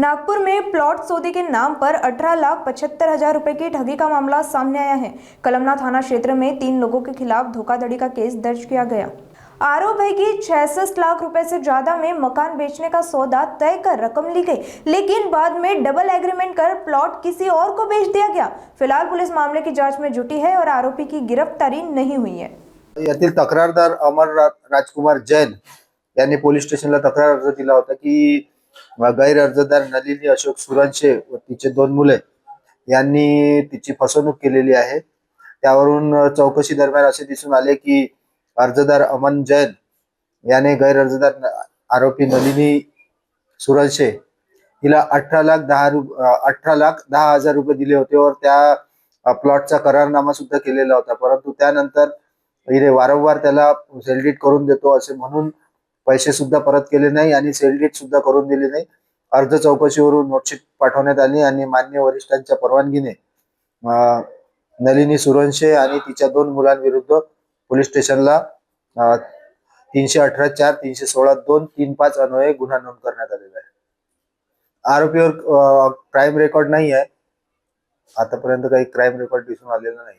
नागपुर में प्लॉट सौदे के नाम पर 18,75,000 रुपए की ठगी का मामला सामने आया है। कलमना थाना क्षेत्र में 3 लोगों के खिलाफ धोखाधड़ी का केस दर्ज किया गया। आरोप है कि 66 लाख रुपए से ज्यादा में मकान बेचने का सौदा तय कर रकम ली गई, लेकिन बाद में डबल एग्रीमेंट कर प्लॉट किसी और को बेच दिया गया। फिलहाल पुलिस मामले की जांच में जुटी है और आरोपी की गिरफ्तारी नहीं हुई है। यातील तक्रारदार अमर राजकुमार जैन यांनी पोलीस स्टेशनला तक्रार अर्ज दिला होता की गैर अर्जदार नलिनी अशोक सुरंशे व तिचे 2 मुले यांनी तिची फसवणूक केलेली आहे। त्यावरून चौकशी दरम्यान असे दिसून आले की अर्जदार अमन जैन याने गैर अर्जदार आरोपी नलिनी सुरंशे हिला 18,10,000 रुपये दिले होते और त्या प्लॉटचा करारनामा सुद्धा केलेला होता। परंतु त्यानंतर हिने वारंवार त्याला सेल डीड करून देतो असे म्हणून पैसे सुद्धा परत केले नाही आणि सेल डीड सुद्धा करून दिले नाही। अर्ज चौकशीवरून नोटशीट पाठवण्यात आली आणि मान्य वरिष्ठांच्या परवानगीने नलिनी सुरंशे आणि तिच्या 2 मुलांविरुद्ध पोलीस स्टेशनला 318(4), 316(2), 35 अन्वये गुन्हा नोंद करण्यात आलेला आहे। आरोपीवर क्राइम रेकॉर्ड नाही आहे, आतापर्यंत काही क्राइम रेकॉर्ड दिसून आलेला नाही।